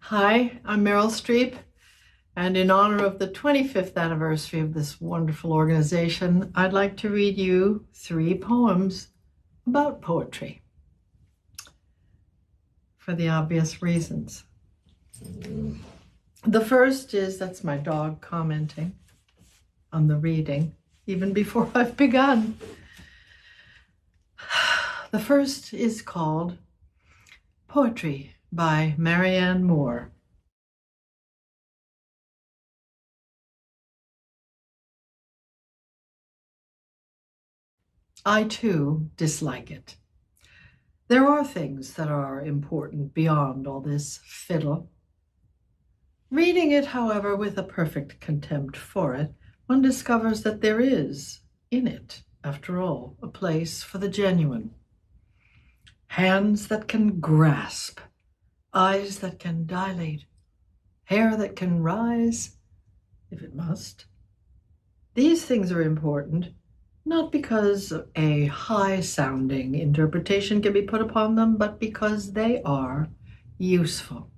Hi, I'm Meryl Streep, and in honor of the 25th anniversary of this wonderful organization, I'd like to read you 3 poems about poetry for the obvious reasons. The first is, that's my dog commenting on the reading, even before I've begun. The first is called Poetry by Marianne Moore. I too dislike it. There are things that are important beyond all this fiddle. Reading it, however, with a perfect contempt for it, one discovers that there is, in it, after all, a place for the genuine. Hands that can grasp, eyes that can dilate, hair that can rise, if it must. These things are important, not because a high-sounding interpretation can be put upon them, but because they are useful.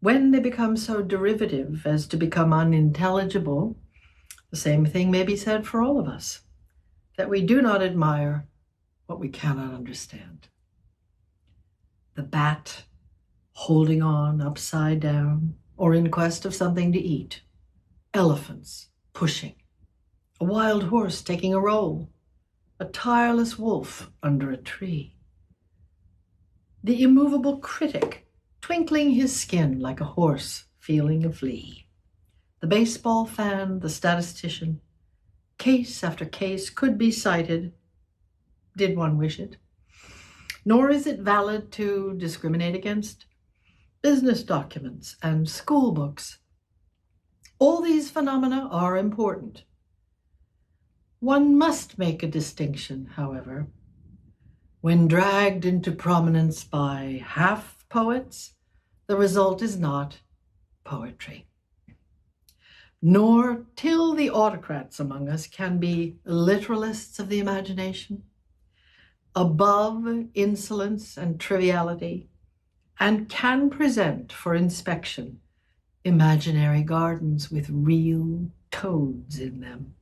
When they become so derivative as to become unintelligible, the same thing may be said for all of us, that we do not admire what we cannot understand. The bat holding on upside down or in quest of something to eat, elephants pushing, a wild horse taking a roll, a tireless wolf under a tree. The immovable critic twinkling his skin like a horse feeling a flea. The baseball fan, the statistician, case after case could be cited, did one wish it. Nor is it valid to discriminate against business documents and school books. All these phenomena are important. One must make a distinction, however. When dragged into prominence by half poets, the result is not poetry. Nor till the autocrats among us can be literalists of the imagination, above insolence and triviality, and can present for inspection imaginary gardens with real toads in them,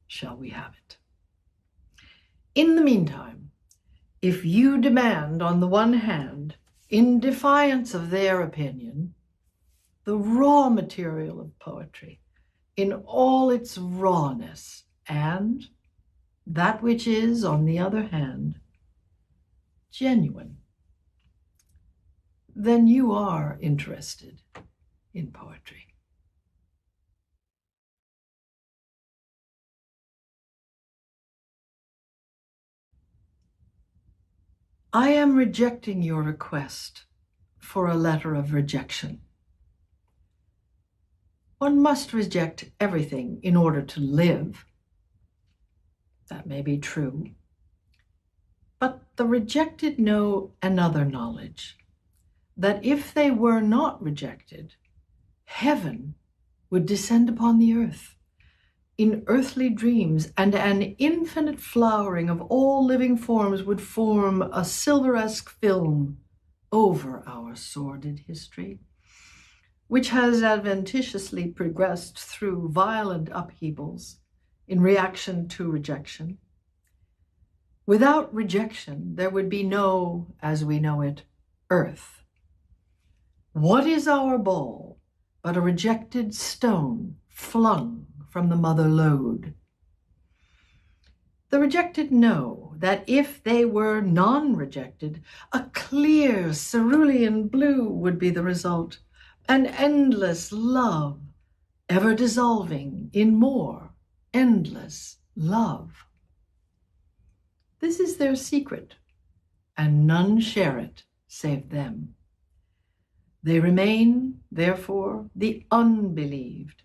shall we have it. In the meantime, if you demand, on the one hand, in defiance of their opinion, the raw material of poetry in all its rawness, and that which is, on the other hand, genuine, then you are interested in poetry. I am rejecting your request for a letter of rejection. One must reject everything in order to live. That may be true. But the rejected know another knowledge, that if they were not rejected, heaven would descend upon the earth in earthly dreams, and an infinite flowering of all living forms would form a silveresque film over our sordid history, which has adventitiously progressed through violent upheavals in reaction to rejection. Without rejection, there would be no, as we know it, earth. What is our ball but a rejected stone flung from the mother lode? The rejected know that if they were non-rejected, a clear cerulean blue would be the result, an endless love, ever dissolving in more endless love. This is their secret, and none share it save them. They remain, therefore, the unbelieved.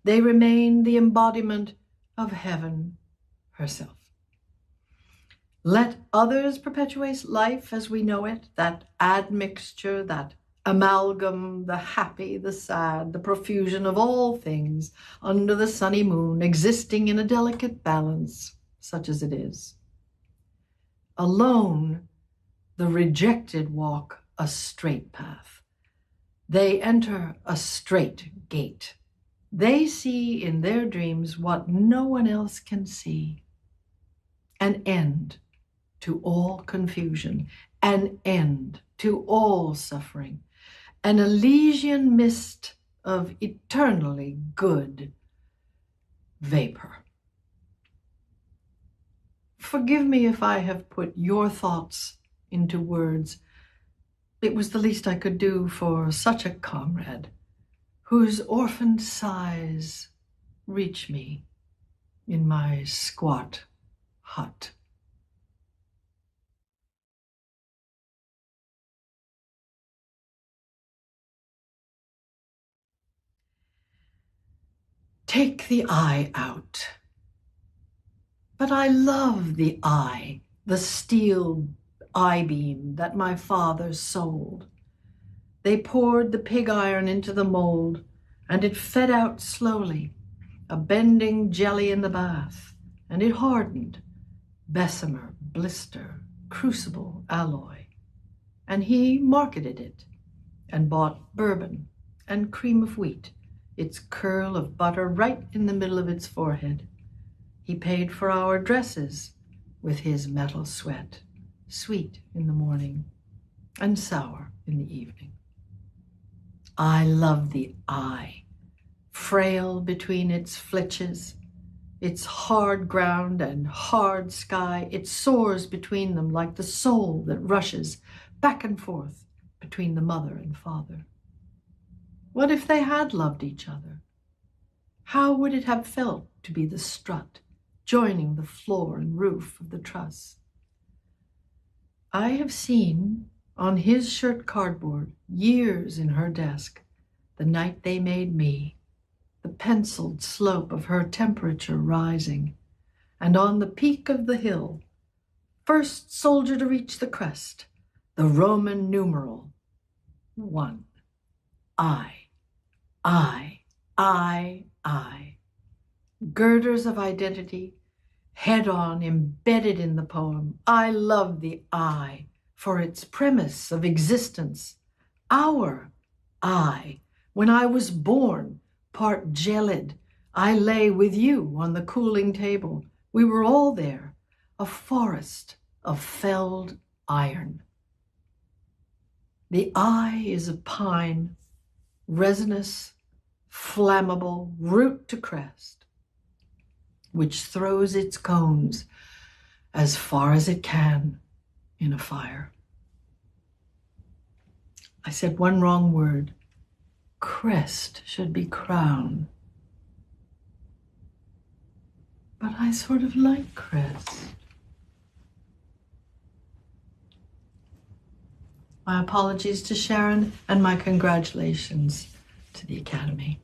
They remain the embodiment of heaven herself. Let others perpetuate life as we know it, that admixture, that amalgam, the happy, the sad, the profusion of all things under the sunny moon, existing in a delicate balance, such as it is. Alone, the rejected walk a straight path, They enter a straight gate. They see in their dreams what no one else can see. An end to all confusion, an end to all suffering, an Elysian mist of eternally good vapor. Forgive me if I have put your thoughts into words. It was the least I could do for such a comrade, whose orphaned sighs reach me in my squat hut. Take the eye out. But I love the eye, the steel eye-beam that my father sold. They poured the pig iron into the mold, and it fed out slowly, a bending jelly in the bath, and it hardened, Bessemer, blister, crucible, alloy. And he marketed it, and bought bourbon and cream of wheat, its curl of butter right in the middle of its forehead. He paid for our dresses with his metal sweat, sweet in the morning and sour in the evening. I love the eye, frail between its flitches, its hard ground and hard sky. It soars between them like the soul that rushes back and forth between the mother and father. What if they had loved each other? How would it have felt to be the strut joining the floor and roof of the truss? I have seen on his shirt cardboard, years in her desk, the night they made me, the penciled slope of her temperature rising, and on the peak of the hill, first soldier to reach the crest, the Roman numeral 1. I. Girders of identity, head on, embedded in the poem. I love the I for its premise of existence. Our I. When I was born, part gelid, I lay with you on the cooling table. We were all there, a forest of felled iron. The I is a pine, resinous, flammable, root to crest, which throws its cones as far as it can in a fire. I said one wrong word. Crest should be crown. But I sort of like crest. My apologies to Sharon and my congratulations to the Academy.